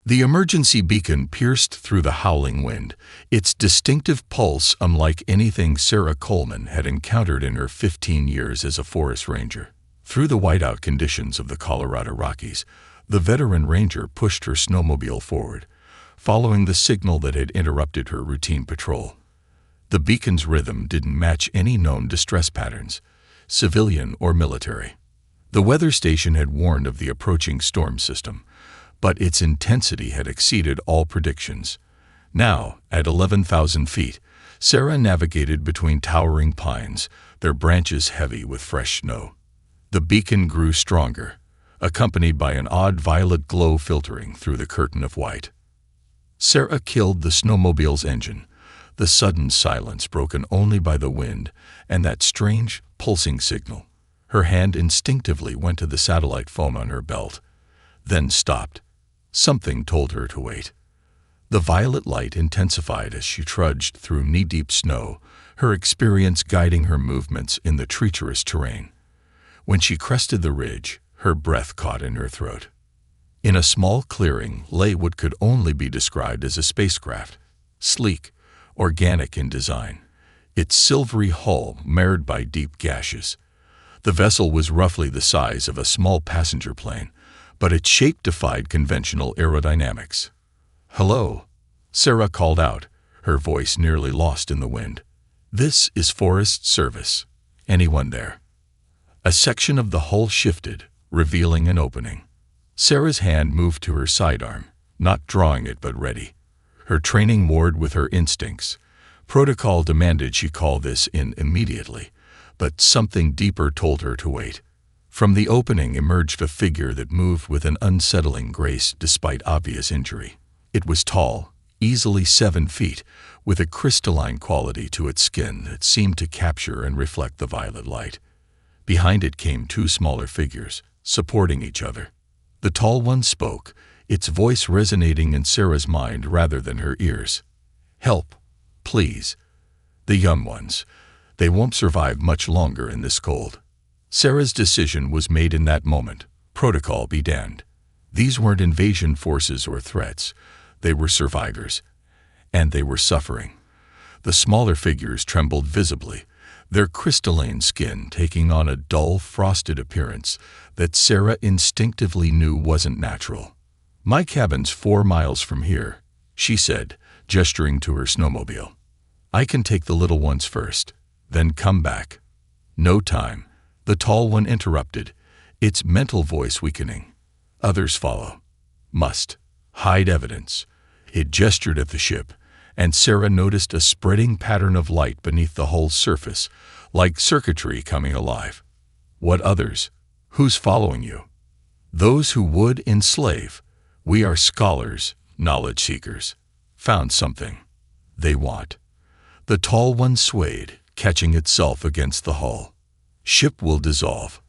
The emergency beacon pierced through the howling wind, its distinctive pulse unlike anything Sarah Coleman had encountered in her 15 years as a forest ranger. Through the whiteout conditions of the Colorado Rockies, the veteran ranger pushed her snowmobile forward, following the signal that had interrupted her routine patrol. The beacon's rhythm didn't match any known distress patterns, civilian or military. The weather station had warned of the approaching storm system, but its intensity had exceeded all predictions. Now, at 11,000 feet, Sarah navigated between towering pines, their branches heavy with fresh snow. The beacon grew stronger, accompanied by an odd violet glow filtering through the curtain of white. Sarah killed the snowmobile's engine, the sudden silence broken only by the wind and that strange, pulsing signal. Her hand instinctively went to the satellite phone on her belt, then stopped. Something told her to wait. The violet light intensified as she trudged through knee-deep snow, her experience guiding her movements in the treacherous terrain. When she crested the ridge, her breath caught in her throat. In a small clearing lay what could only be described as a spacecraft, sleek, organic in design, its silvery hull marred by deep gashes. The vessel was roughly the size of a small passenger plane, but its shape defied conventional aerodynamics. "Hello," Sarah called out, her voice nearly lost in the wind. "This is Forest Service. Anyone there?" A section of the hull shifted, revealing an opening. Sarah's hand moved to her sidearm, not drawing it but ready. Her training warred with her instincts. Protocol demanded she call this in immediately, but something deeper told her to wait. From the opening emerged a figure that moved with an unsettling grace despite obvious injury. It was tall, easily 7 feet, with a crystalline quality to its skin that seemed to capture and reflect the violet light. Behind it came 2 smaller figures, supporting each other. The tall one spoke, its voice resonating in Sarah's mind rather than her ears. "Help, please. The young ones. They won't survive much longer in this cold." Sarah's decision was made in that moment. Protocol be damned. These weren't invasion forces or threats. They were survivors. And they were suffering. The smaller figures trembled visibly, their crystalline skin taking on a dull, frosted appearance that Sarah instinctively knew wasn't natural. "My cabin's 4 miles from here," she said, gesturing to her snowmobile. "I can take the little ones first, then come back." "No time," the tall one interrupted, its mental voice weakening. "Others follow. Must. Hide evidence." It gestured at the ship, and Sarah noticed a spreading pattern of light beneath the hull's surface, like circuitry coming alive. "What others? Who's following you?" "Those who would enslave. We are scholars, knowledge seekers. Found something. They want." The tall one swayed, catching itself against the hull. "Ship will dissolve.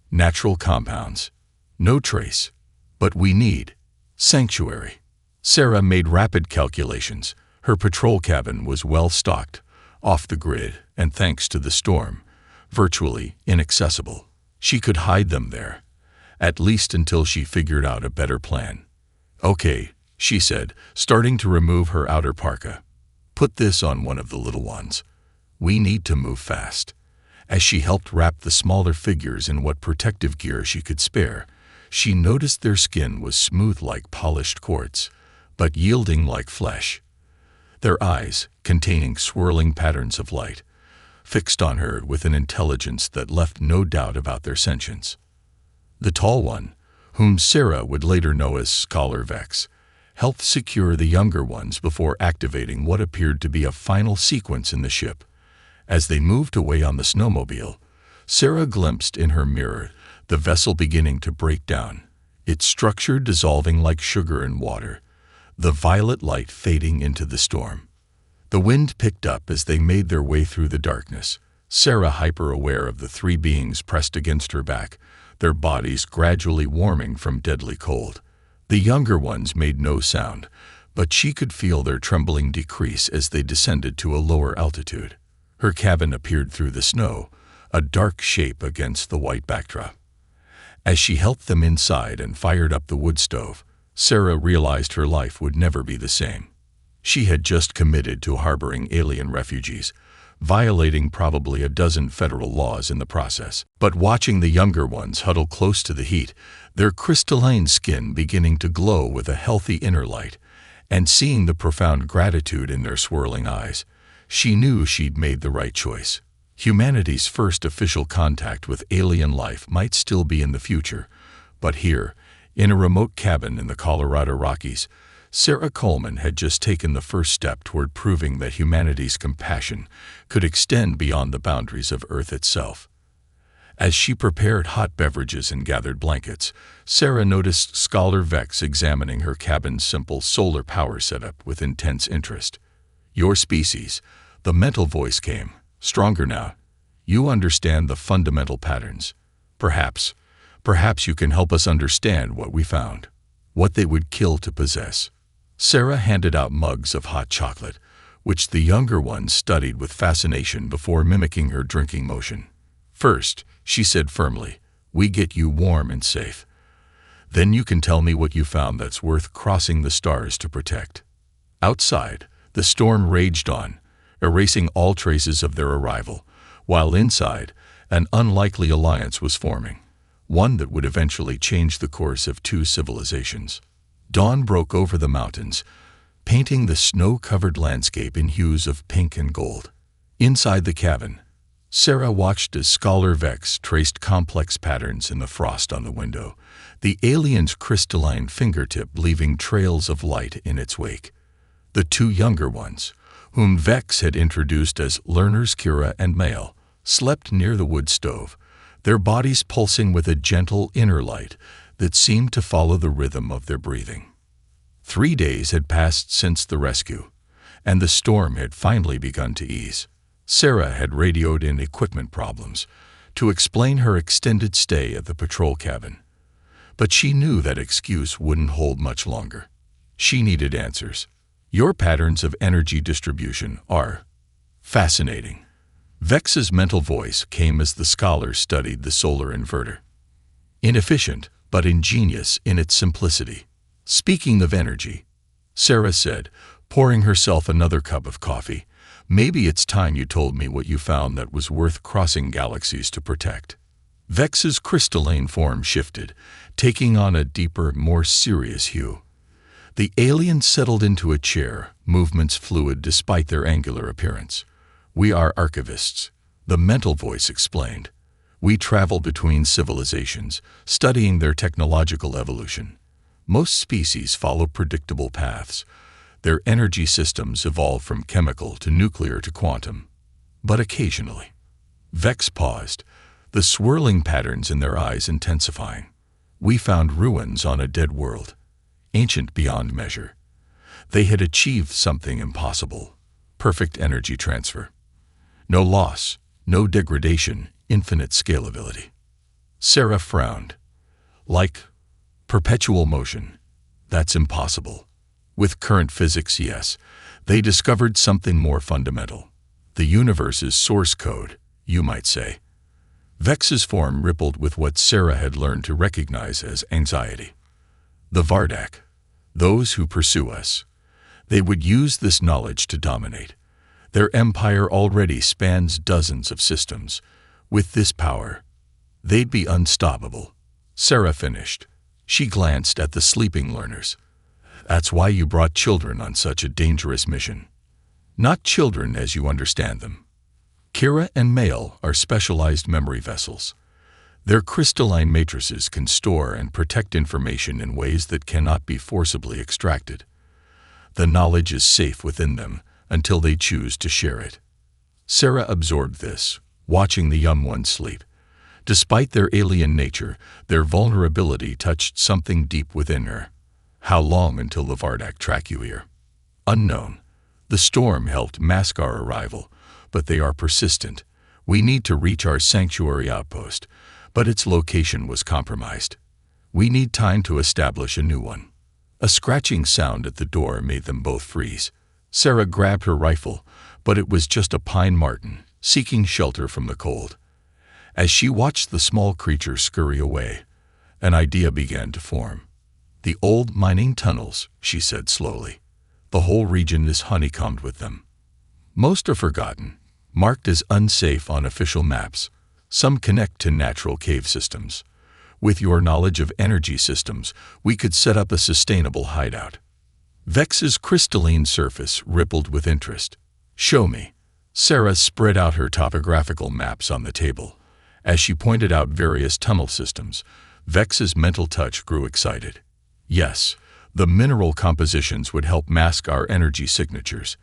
Natural compounds. No trace. But we need sanctuary." Sarah made rapid calculations. Her patrol cabin was well stocked, off the grid, and thanks to the storm, virtually inaccessible. She could hide them there, at least until she figured out a better plan. "Okay," she said, starting to remove her outer parka. "Put this on one of the little ones. We need to move fast." As she helped wrap the smaller figures in what protective gear she could spare, she noticed their skin was smooth like polished quartz, but yielding like flesh. Their eyes, containing swirling patterns of light, fixed on her with an intelligence that left no doubt about their sentience. The tall one, whom Sarah would later know as Scholar Vex, helped secure the younger ones before activating what appeared to be a final sequence in the ship. As they moved away on the snowmobile, Sarah glimpsed in her mirror the vessel beginning to break down, its structure dissolving like sugar in water, the violet light fading into the storm. The wind picked up as they made their way through the darkness, Sarah hyper-aware of the 3 beings pressed against her back, their bodies gradually warming from deadly cold. The younger ones made no sound, but she could feel their trembling decrease as they descended to a lower altitude. Her cabin appeared through the snow, a dark shape against the white backdrop. As she helped them inside and fired up the wood stove, Sarah realized her life would never be the same. She had just committed to harboring alien refugees, violating probably a dozen federal laws in the process. But watching the younger ones huddle close to the heat, their crystalline skin beginning to glow with a healthy inner light, and seeing the profound gratitude in their swirling eyes, she knew she'd made the right choice. Humanity's first official contact with alien life might still be in the future, but here, in a remote cabin in the Colorado Rockies, Sarah Coleman had just taken the first step toward proving that humanity's compassion could extend beyond the boundaries of Earth itself. As she prepared hot beverages and gathered blankets, Sarah noticed Scholar Vex examining her cabin's simple solar power setup with intense interest. "Your species," the mental voice came, "stronger now. You understand the fundamental patterns. Perhaps you can help us understand what we found, what they would kill to possess." Sarah handed out mugs of hot chocolate, which the younger ones studied with fascination before mimicking her drinking motion. "First," she said firmly, "we get you warm and safe. Then you can tell me what you found that's worth crossing the stars to protect." Outside, the storm raged on, erasing all traces of their arrival, while inside, an unlikely alliance was forming, one that would eventually change the course of two civilizations. Dawn broke over the mountains, painting the snow-covered landscape in hues of pink and gold. Inside the cabin, Sarah watched as Scholar Vex traced complex patterns in the frost on the window, the alien's crystalline fingertip leaving trails of light in its wake. The two younger ones, whom Vex had introduced as learners kYeah and Male, slept near the wood stove, their bodies pulsing with a gentle inner light that seemed to follow the rhythm of their breathing. 3 days had passed since the rescue, and the storm had finally begun to ease. Sarah had radioed in equipment problems to explain her extended stay at the patrol cabin, but she knew that excuse wouldn't hold much longer. She needed answers. "Your patterns of energy distribution are fascinating." Vex's mental voice came as the scholar studied the solar inverter. "Inefficient, but ingenious in its simplicity." "Speaking of energy," Sarah said, pouring herself another cup of coffee, "maybe it's time you told me what you found that was worth crossing galaxies to protect." Vex's crystalline form shifted, taking on a deeper, more serious hue. The alien settled into a chair, movements fluid despite their angular appearance. "We are archivists," the mental voice explained. "We travel between civilizations, studying their technological evolution. Most species follow predictable paths. Their energy systems evolve from chemical to nuclear to quantum. But occasionally—" Vex paused, the swirling patterns in their eyes intensifying. "We found ruins on a dead world, ancient beyond measure. They had achieved something impossible: perfect energy transfer. No loss, no degradation, infinite scalability." Sarah frowned. "Like perpetual motion? That's impossible." "With current physics, yes. They discovered something more fundamental. The universe's source code, you might say." Vex's form rippled with what Sarah had learned to recognize as anxiety. "The Vardak, those who pursue us. They would use this knowledge to dominate. Their empire already spans dozens of systems. With this power, they'd be unstoppable." Sarah finished. She glanced at the sleeping learners. "That's why you brought children on such a dangerous mission. Not children as you understand them. kYeah and Male are specialized memory vessels. Their crystalline matrices can store and protect information in ways that cannot be forcibly extracted. The knowledge is safe within them until they choose to share it." Sarah absorbed this, watching the young ones sleep. Despite their alien nature, their vulnerability touched something deep within her. "How long until the Vardak track you here?" "Unknown. The storm helped mask our arrival, but they are persistent. We need to reach our sanctuary outpost, but its location was compromised. We need time to establish a new one." A scratching sound at the door made them both freeze. Sarah grabbed her rifle, but it was just a pine marten, seeking shelter from the cold. As she watched the small creature scurry away, an idea began to form. "The old mining tunnels," she said slowly. "The whole region is honeycombed with them. Most are forgotten, marked as unsafe on official maps. Some connect to natural cave systems. With your knowledge of energy systems, we could set up a sustainable hideout." Vex's crystalline surface rippled with interest. "Show me." Sarah spread out her topographical maps on the table. As she pointed out various tunnel systems, Vex's mental touch grew excited. Yes, the mineral compositions would help mask our energy signatures.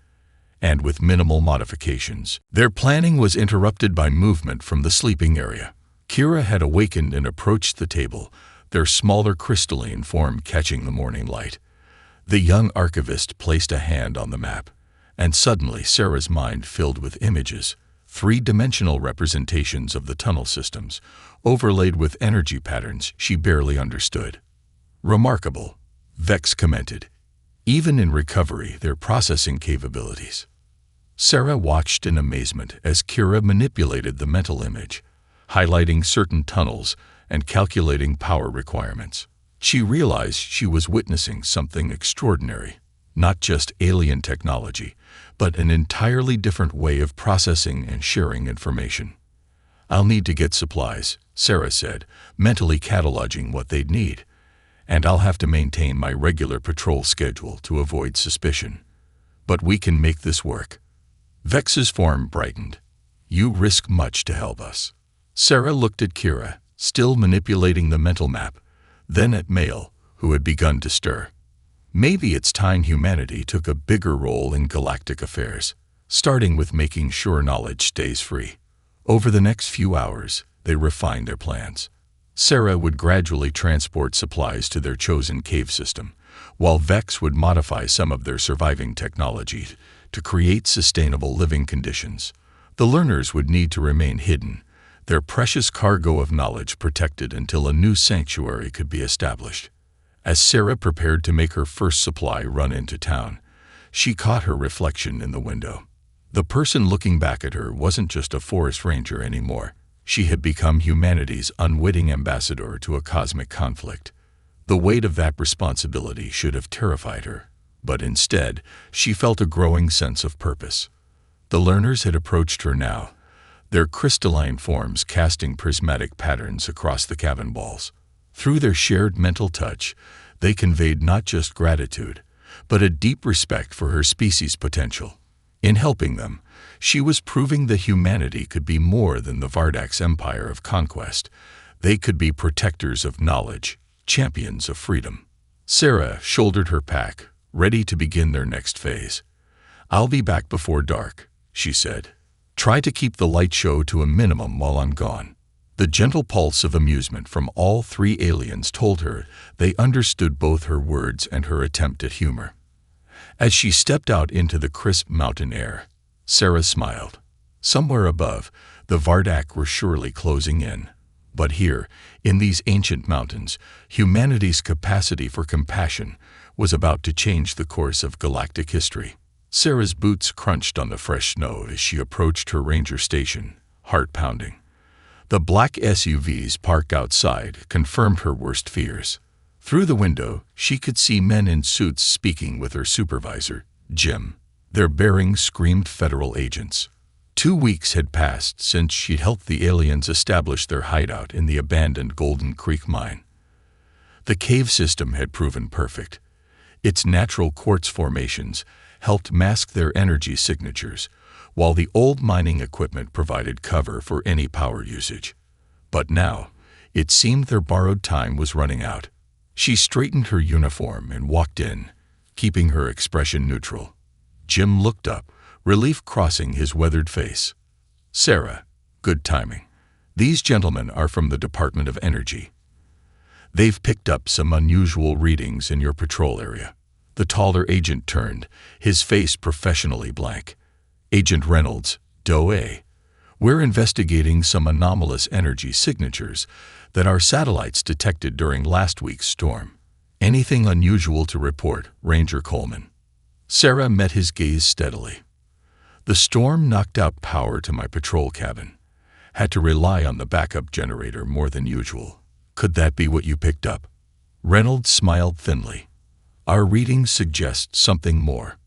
And with minimal modifications. Their planning was interrupted by movement from the sleeping area. kYeah had awakened and approached the table, their smaller crystalline form catching the morning light. The young archivist placed a hand on the map, and suddenly Sarah's mind filled with images, three-dimensional representations of the tunnel systems, overlaid with energy patterns she barely understood. "Remarkable," Vex commented. "Even in recovery, their processing capabilities." Sarah watched in amazement as kYeah manipulated the mental image, highlighting certain tunnels and calculating power requirements. She realized she was witnessing something extraordinary, not just alien technology, but an entirely different way of processing and sharing information. "I'll need to get supplies," Sarah said, mentally cataloging what they'd need. "And I'll have to maintain my regular patrol schedule to avoid suspicion. But we can make this work." Vex's form brightened. "You risk much to help us." Sarah looked at kYeah, still manipulating the mental map, then at Mail, who had begun to stir. Maybe it's time humanity took a bigger role in galactic affairs, starting with making sure knowledge stays free. Over the next few hours, they refined their plans. Sarah would gradually transport supplies to their chosen cave system, while Vex would modify some of their surviving technology to create sustainable living conditions. The learners would need to remain hidden, their precious cargo of knowledge protected until a new sanctuary could be established. As Sarah prepared to make her first supply run into town, she caught her reflection in the window. The person looking back at her wasn't just a forest ranger anymore. She had become humanity's unwitting ambassador to a cosmic conflict. The weight of that responsibility should have terrified her, but instead, she felt a growing sense of purpose. The learners had approached her now, their crystalline forms casting prismatic patterns across the cabin walls. Through their shared mental touch, they conveyed not just gratitude, but a deep respect for her species' potential. In helping them, she was proving that humanity could be more than the Vardak's empire of conquest. They could be protectors of knowledge, champions of freedom. Sarah shouldered her pack, ready to begin their next phase. "I'll be back before dark," she said. "Try to keep the light show to a minimum while I'm gone." The gentle pulse of amusement from all three aliens told her they understood both her words and her attempt at humor. As she stepped out into the crisp mountain air, Sarah smiled. Somewhere above, the Vardak were surely closing in. But here, in these ancient mountains, humanity's capacity for compassion was about to change the course of galactic history. Sarah's boots crunched on the fresh snow as she approached her ranger station, heart pounding. The black SUVs parked outside confirmed her worst fears. Through the window, she could see men in suits speaking with her supervisor, Jim. Their bearings screamed federal agents. 2 weeks had passed since she'd helped the aliens establish their hideout in the abandoned Golden Creek mine. The cave system had proven perfect. Its natural quartz formations helped mask their energy signatures, while the old mining equipment provided cover for any power usage. But now, it seemed their borrowed time was running out. She straightened her uniform and walked in, keeping her expression neutral. Jim looked up, relief crossing his weathered face. "Sarah, good timing. These gentlemen are from the Department of Energy. They've picked up some unusual readings in your patrol area." The taller agent turned, his face professionally blank. "Agent Reynolds, DOE. We're investigating some anomalous energy signatures that our satellites detected during last week's storm. Anything unusual to report, Ranger Coleman?" Sarah met his gaze steadily. "The storm knocked out power to my patrol cabin. Had to rely on the backup generator more than usual." "Could that be what you picked up?" Reynolds smiled thinly. Our readings suggest something more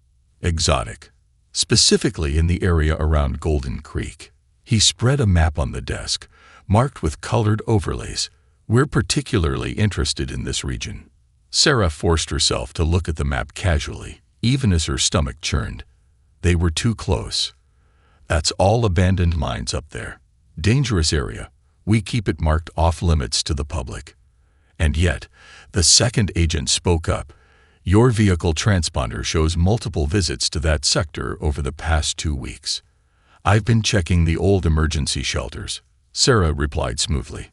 exotic, specifically in the area around Golden Creek. He spread a map on the desk, marked with colored overlays. We're particularly interested in this region. Sarah forced herself to look at the map casually, even as her stomach churned. They were too close. That's all abandoned mines up there. Dangerous area. We keep it marked off limits to the public. And yet, the second agent spoke up. Your vehicle transponder shows multiple visits to that sector over the past 2 weeks. I've been checking the old emergency shelters, Sarah replied smoothly.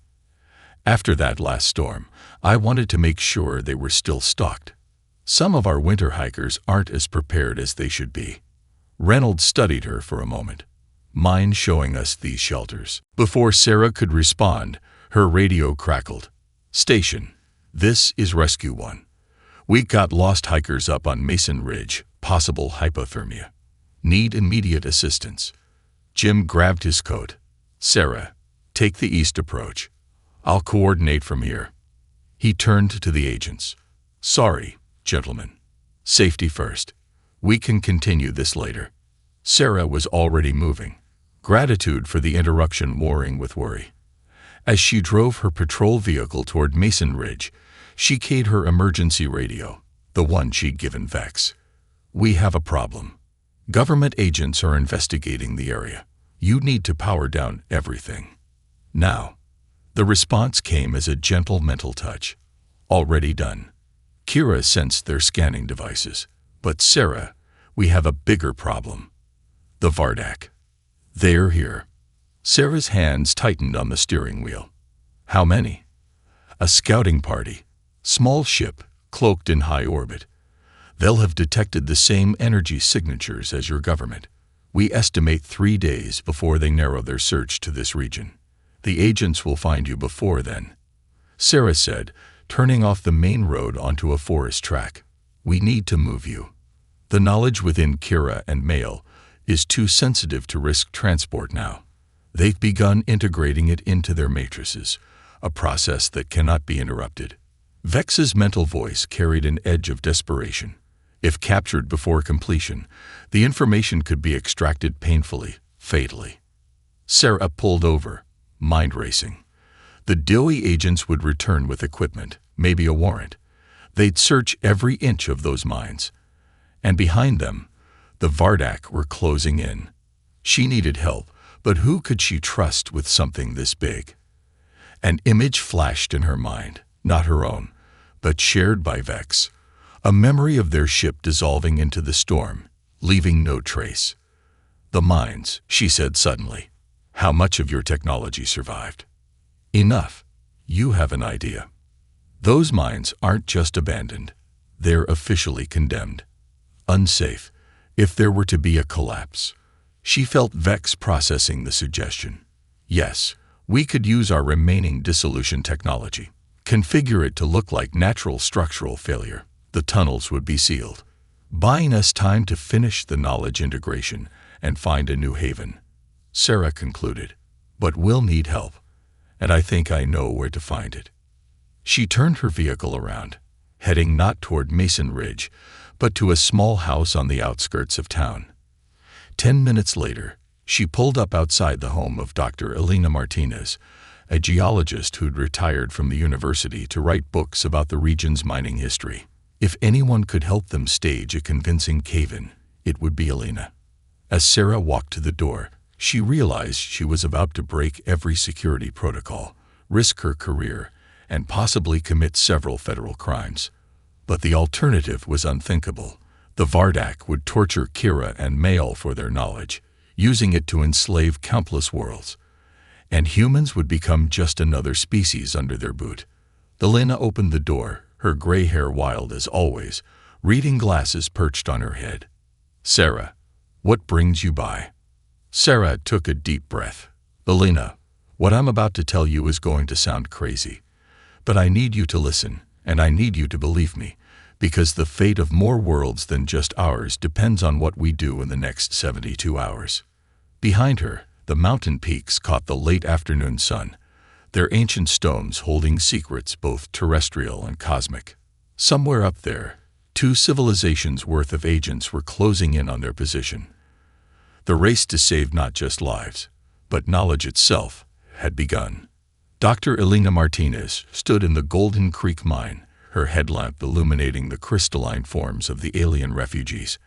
After that last storm, I wanted to make sure they were still stocked. Some of our winter hikers aren't as prepared as they should be. Reynolds studied her for a moment. Mind showing us these shelters? Before Sarah could respond, her radio crackled. Station, this is Rescue 1. We got lost hikers up on Mason Ridge, possible hypothermia. Need immediate assistance. Jim grabbed his coat. Sarah, take the east approach. I'll coordinate from here. He turned to the agents. Sorry, gentlemen. Safety first. We can continue this later. Sarah was already moving. Gratitude for the interruption warring with worry. As she drove her patrol vehicle toward Mason Ridge, she keyed her emergency radio, the one she'd given Vex. We have a problem. Government agents are investigating the area. You need to power down everything. Now. The response came as a gentle mental touch. Already done. kYeah sensed their scanning devices. But Sarah, we have a bigger problem. The Vardak. They're here. Sarah's hands tightened on the steering wheel. How many? A scouting party. Small ship, cloaked in high orbit. They'll have detected the same energy signatures as your government. We estimate 3 days before they narrow their search to this region. The agents will find you before then. Sarah said, turning off the main road onto a forest track. We need to move you. The knowledge within kYeah and Mail is too sensitive to risk transport now. They've begun integrating it into their matrices, a process that cannot be interrupted. Vex's mental voice carried an edge of desperation. If captured before completion, the information could be extracted painfully, fatally. Sarah pulled over, mind racing. The Dewey agents would return with equipment, maybe a warrant. They'd search every inch of those mines. And behind them, the Vardak were closing in. She needed help, but who could she trust with something this big? An image flashed in her mind, not her own, but shared by Vex. A memory of their ship dissolving into the storm, leaving no trace. The mines, she said suddenly. How much of your technology survived? Enough. You have an idea. Those mines aren't just abandoned. They're officially condemned. Unsafe, if there were to be a collapse. She felt Vex processing the suggestion. Yes, we could use our remaining dissolution technology. Configure it to look like natural structural failure. The tunnels would be sealed, buying us time to finish the knowledge integration and find a new haven. Sarah concluded, but we'll need help, and I think I know where to find it. She turned her vehicle around, heading not toward Mason Ridge, but to a small house on the outskirts of town. 10 minutes later, she pulled up outside the home of Dr. Elena Martinez, a geologist who'd retired from the university to write books about the region's mining history. If anyone could help them stage a convincing cave-in, it would be Elena. As Sarah walked to the door, she realized she was about to break every security protocol, risk her career, and possibly commit several federal crimes. But the alternative was unthinkable. The Vardak would torture kYeah and Mail for their knowledge, using it to enslave countless worlds. And humans would become just another species under their boot. Elena opened the door, her gray hair wild as always, reading glasses perched on her head. Sarah, what brings you by? Sarah took a deep breath. Elena, what I'm about to tell you is going to sound crazy. But I need you to listen, and I need you to believe me, because the fate of more worlds than just ours depends on what we do in the next 72 hours. Behind her, the mountain peaks caught the late afternoon sun. They're ancient stones holding secrets both terrestrial and cosmic. Somewhere up there, 2 civilizations worth of agents were closing in on their position. The race to save not just lives, but knowledge itself, had begun. Dr. Elena Martinez stood in the Golden Creek mine, her headlamp illuminating the crystalline forms of the alien refugees.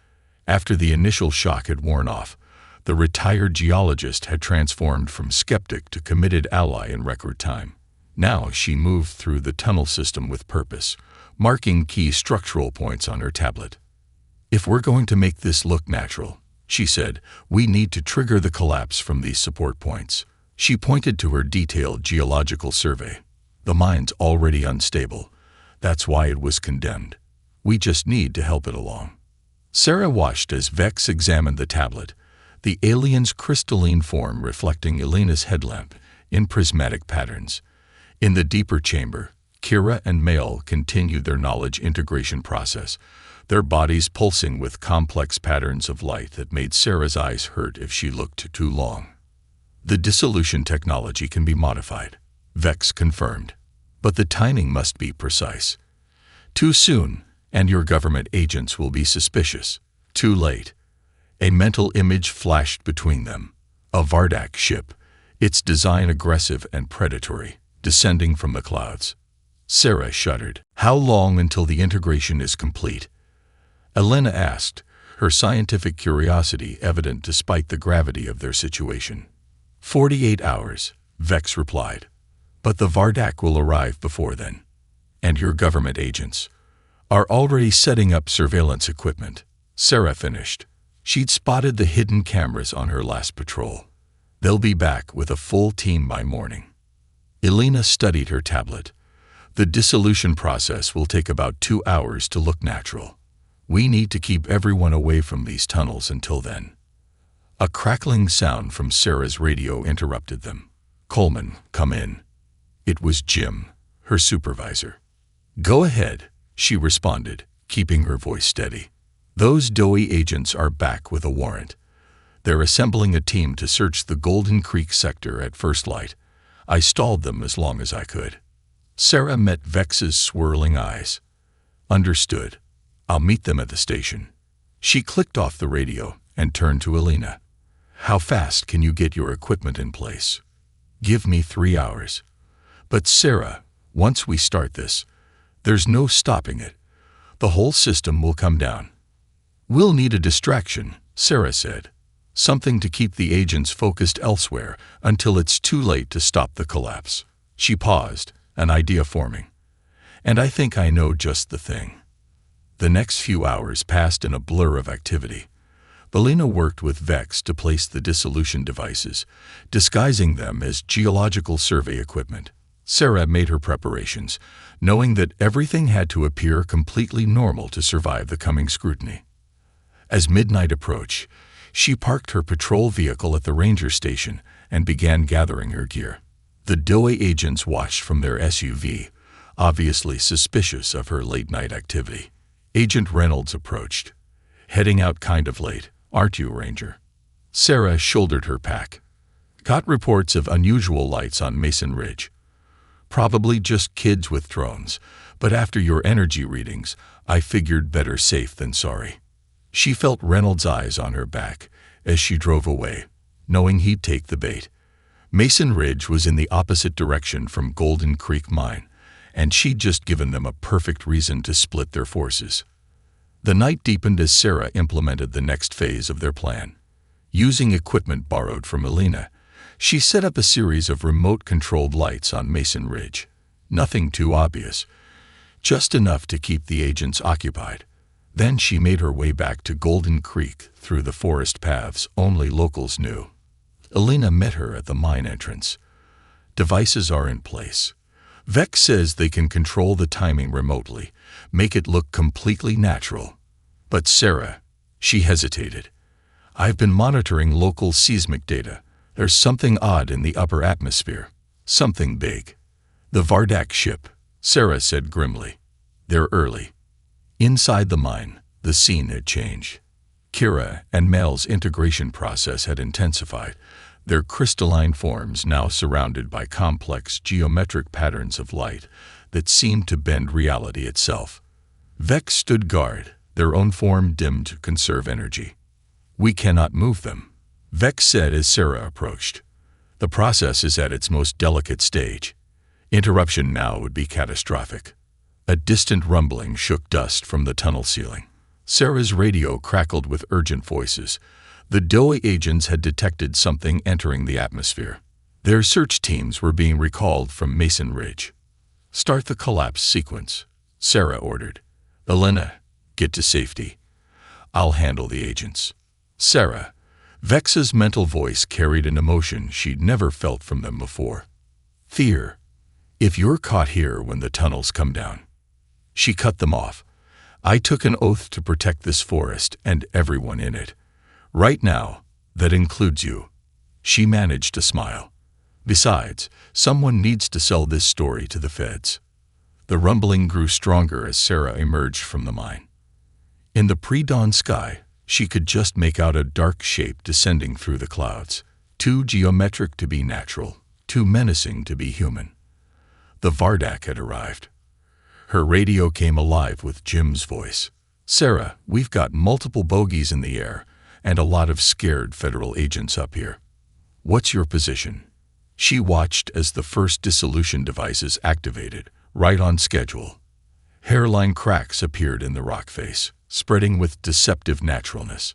After the initial shock had worn off, the retired geologist had transformed from skeptic to committed ally in record time. Now she moved through the tunnel system with purpose, marking key structural points on her tablet. "If we're going to make this look natural," she said, "we need to trigger the collapse from these support points." She pointed to her detailed geological survey. "The mine's already unstable. That's why it was condemned. We just need to help it along." Sarah watched as Vex examined the tablet, the alien's crystalline form reflecting Elena's headlamp in prismatic patterns. In the deeper chamber, kYeah and Male continued their knowledge integration process, their bodies pulsing with complex patterns of light that made Sarah's eyes hurt if she looked too long. "The dissolution technology can be modified," Vex confirmed, "but the timing must be precise. Too soon, and your government agents will be suspicious. Too late." A mental image flashed between them. A Vardak ship, its design aggressive and predatory, descending from the clouds. Sarah shuddered. "How long until the integration is complete?" Elena asked, her scientific curiosity evident despite the gravity of their situation. 48 hours, Vex replied. "But the Vardak will arrive before then. And your government agents are already setting up surveillance equipment," Sarah finished. She'd spotted the hidden cameras on her last patrol. "They'll be back with a full team by morning." Elena studied her tablet. "The dissolution process will take about 2 hours to look natural. We need to keep everyone away from these tunnels until then." A crackling sound from Sarah's radio interrupted them. "Coleman, come in." It was Jim, her supervisor. "Go ahead," she responded, keeping her voice steady. "Those doughy agents are back with a warrant. They're assembling a team to search the Golden Creek sector at first light. I stalled them as long as I could." Sarah met Vex's swirling eyes. "Understood. I'll meet them at the station." She clicked off the radio and turned to Elena. "How fast can you get your equipment in place?" "Give me 3 hours." "But Sarah, once we start this, there's no stopping it. The whole system will come down." "We'll need a distraction," Sarah said. "Something to keep the agents focused elsewhere until it's too late to stop the collapse." She paused, an idea forming. "And I think I know just the thing." The next few hours passed in a blur of activity. Elena worked with Vex to place the dissolution devices, disguising them as geological survey equipment. Sarah made her preparations, knowing that everything had to appear completely normal to survive the coming scrutiny. As midnight approached, she parked her patrol vehicle at the ranger station and began gathering her gear. The doughy agents watched from their SUV, obviously suspicious of her late-night activity. Agent Reynolds approached. "Heading out kind of late, aren't you, Ranger?" Sarah shouldered her pack. "Got reports of unusual lights on Mason Ridge. Probably just kids with drones, but after your energy readings, I figured better safe than sorry." She felt Reynolds' eyes on her back as she drove away, knowing he'd take the bait. Mason Ridge was in the opposite direction from Golden Creek Mine, and she'd just given them a perfect reason to split their forces. The night deepened as Sarah implemented the next phase of their plan. Using equipment borrowed from Elena, she set up a series of remote-controlled lights on Mason Ridge. Nothing too obvious, just enough to keep the agents occupied. Then she made her way back to Golden Creek through the forest paths only locals knew. Elena met her at the mine entrance. "Devices are in place. Vex says they can control the timing remotely, make it look completely natural." "But Sarah," she hesitated, "I've been monitoring local seismic data. There's something odd in the upper atmosphere. Something big." "The Vardak ship," Sarah said grimly. "They're early." Inside the mine, the scene had changed. kYeah and Mel's integration process had intensified, their crystalline forms now surrounded by complex geometric patterns of light that seemed to bend reality itself. Vex stood guard, their own form dimmed to conserve energy. "We cannot move them," Vex said as Sarah approached. "The process is at its most delicate stage. Interruption now would be catastrophic." A distant rumbling shook dust from the tunnel ceiling. Sarah's radio crackled with urgent voices. The DOE agents had detected something entering the atmosphere. Their search teams were being recalled from Mason Ridge. "Start the collapse sequence," Sarah ordered. "Elena, get to safety. I'll handle the agents." "Sarah," Vex's mental voice carried an emotion she'd never felt from them before. "Fear. If you're caught here when the tunnels come down." She cut them off. "I took an oath to protect this forest and everyone in it. Right now, that includes you." She managed to smile. "Besides, someone needs to sell this story to the feds." The rumbling grew stronger as Sarah emerged from the mine. In the pre-dawn sky, she could just make out a dark shape descending through the clouds, too geometric to be natural, too menacing to be human. The Vardak had arrived. Her radio came alive with Jim's voice. "Sarah, we've got multiple bogies in the air and a lot of scared federal agents up here. What's your position?" She watched as the first dissolution devices activated, right on schedule. Hairline cracks appeared in the rock face, spreading with deceptive naturalness.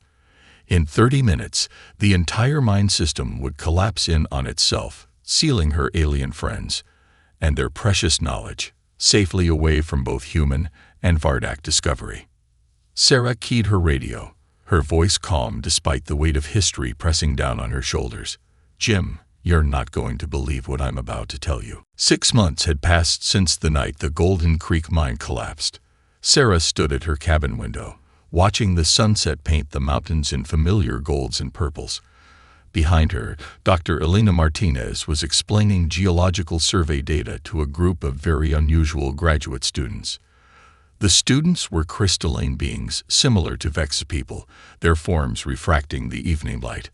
In 30 minutes, the entire mine system would collapse in on itself, sealing her alien friends and their precious knowledge safely away from both human and Vardak discovery. Sarah keyed her radio, her voice calm despite the weight of history pressing down on her shoulders. "Jim, you're not going to believe what I'm about to tell you." 6 months had passed since the night the Golden Creek mine collapsed. Sarah stood at her cabin window, watching the sunset paint the mountains in familiar golds and purples. Behind her, Dr. Elena Martinez was explaining geological survey data to a group of very unusual graduate students. The students were crystalline beings similar to Vex people, their forms refracting the evening light.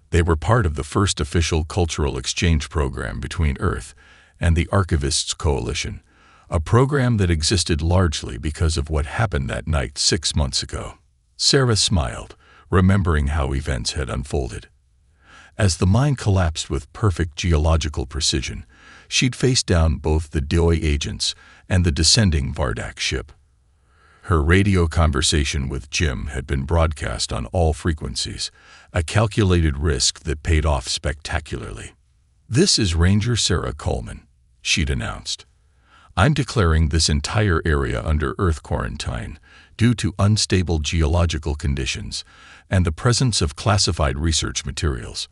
They were part of the first official cultural exchange program between Earth and the Archivists Coalition, a program that existed largely because of what happened that night 6 months ago. Sarah smiled, remembering how events had unfolded. As the mine collapsed with perfect geological precision, she'd faced down both the DOE agents and the descending Vardak ship. Her radio conversation with Jim had been broadcast on all frequencies, a calculated risk that paid off spectacularly. "This is Ranger Sarah Coleman," she'd announced. "I'm declaring this entire area under Earth quarantine due to unstable geological conditions and the presence of classified research materials.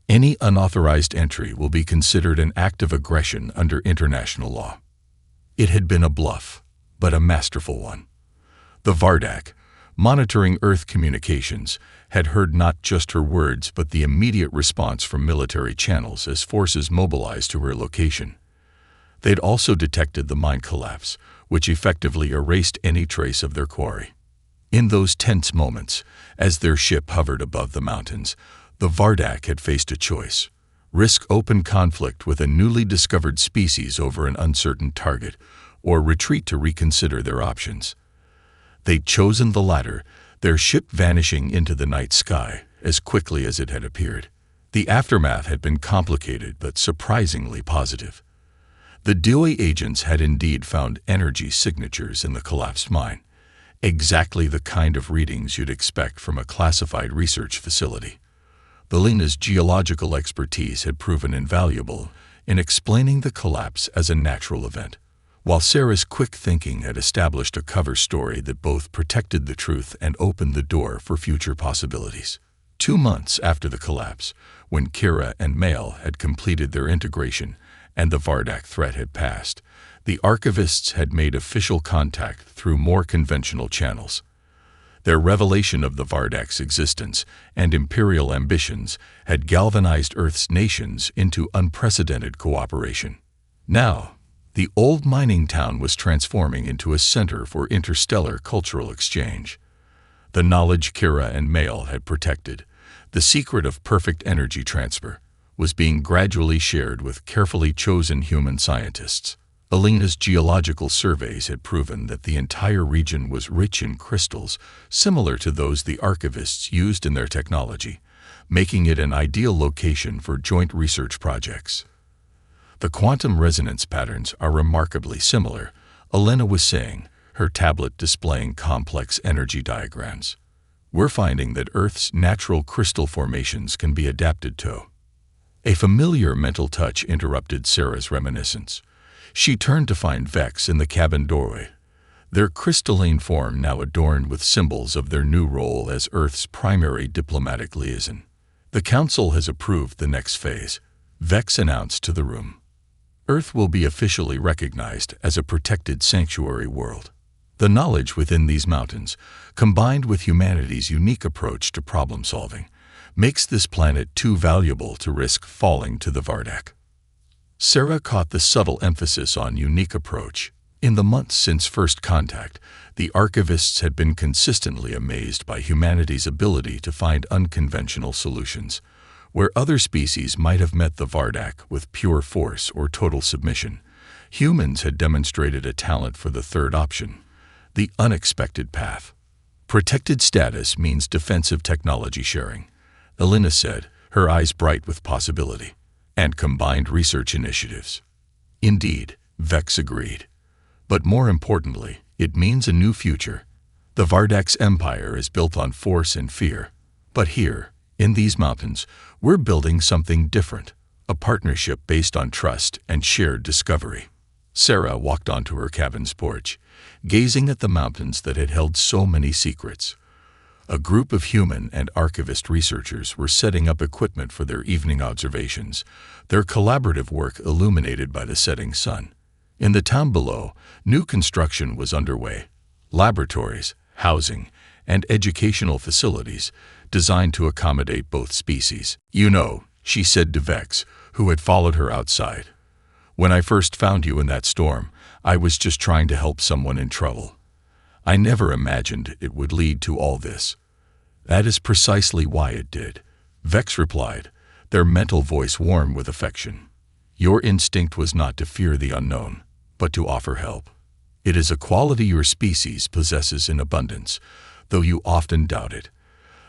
Any unauthorized entry will be considered an act of aggression under international law." It had been a bluff, but a masterful one. The Vardak, monitoring Earth communications, had heard not just her words but the immediate response from military channels as forces mobilized to her location. They'd also detected the mine collapse, which effectively erased any trace of their quarry. In those tense moments, as their ship hovered above the mountains, the Vardak had faced a choice: risk open conflict with a newly discovered species over an uncertain target, or retreat to reconsider their options. They'd chosen the latter, their ship vanishing into the night sky as quickly as it had appeared. The aftermath had been complicated but surprisingly positive. The DOE agents had indeed found energy signatures in the collapsed mine, exactly the kind of readings you'd expect from a classified research facility. Belena's geological expertise had proven invaluable in explaining the collapse as a natural event, while Sarah's quick thinking had established a cover story that both protected the truth and opened the door for future possibilities. 2 months after the collapse, when kYeah and Mail had completed their integration and the Vardak threat had passed, the archivists had made official contact through more conventional channels. Their revelation of the Vardak's existence and imperial ambitions had galvanized Earth's nations into unprecedented cooperation. Now, the old mining town was transforming into a center for interstellar cultural exchange. The knowledge kYeah and Mail had protected, the secret of perfect energy transfer, was being gradually shared with carefully chosen human scientists. Elena's geological surveys had proven that the entire region was rich in crystals similar to those the archivists used in their technology, making it an ideal location for joint research projects. The quantum resonance patterns are remarkably similar, Elena was saying, her tablet displaying complex energy diagrams. We're finding that Earth's natural crystal formations can be adapted to. A familiar mental touch interrupted Sarah's reminiscence. She turned to find Vex in the cabin doorway, their crystalline form now adorned with symbols of their new role as Earth's primary diplomatic liaison. The Council has approved the next phase, Vex announced to the room. Earth will be officially recognized as a protected sanctuary world. The knowledge within these mountains, combined with humanity's unique approach to problem-solving, makes this planet too valuable to risk falling to the Vardak. Sarah caught the subtle emphasis on unique approach. In the months since first contact, the archivists had been consistently amazed by humanity's ability to find unconventional solutions. Where other species might have met the Vardak with pure force or total submission, humans had demonstrated a talent for the third option, the unexpected path. Protected status means defensive technology sharing, Elena said, her eyes bright with possibility, and combined research initiatives. Indeed, Vex agreed. But more importantly, it means a new future. The Vardak's empire is built on force and fear. But here, in these mountains, we're building something different, a partnership based on trust and shared discovery. Sarah walked onto her cabin's porch, gazing at the mountains that had held so many secrets. A group of human and archivist researchers were setting up equipment for their evening observations, their collaborative work illuminated by the setting sun. In the town below, new construction was underway. Laboratories, housing, and educational facilities designed to accommodate both species. You know, she said to Vex, who had followed her outside. When I first found you in that storm, I was just trying to help someone in trouble. I never imagined it would lead to all this. That is precisely why it did, Vex replied, their mental voice warm with affection. Your instinct was not to fear the unknown, but to offer help. It is a quality your species possesses in abundance, though you often doubt it.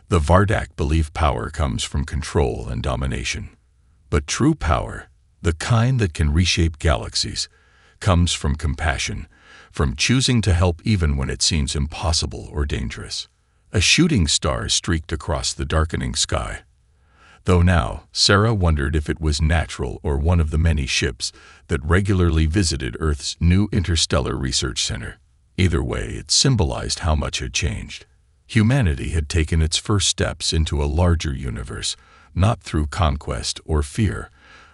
The Vardak believe power comes from control and domination. But true power, the kind that can reshape galaxies, comes from compassion, from choosing to help even when it seems impossible or dangerous. A shooting star streaked across the darkening sky. Though now, Sarah wondered if it was natural or one of the many ships that regularly visited Earth's new interstellar research center. Either way, it symbolized how much had changed. Humanity had taken its first steps into a larger universe, not through conquest or fear,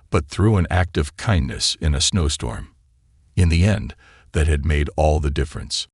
but through an act of kindness in a snowstorm. In the end, that had made all the difference.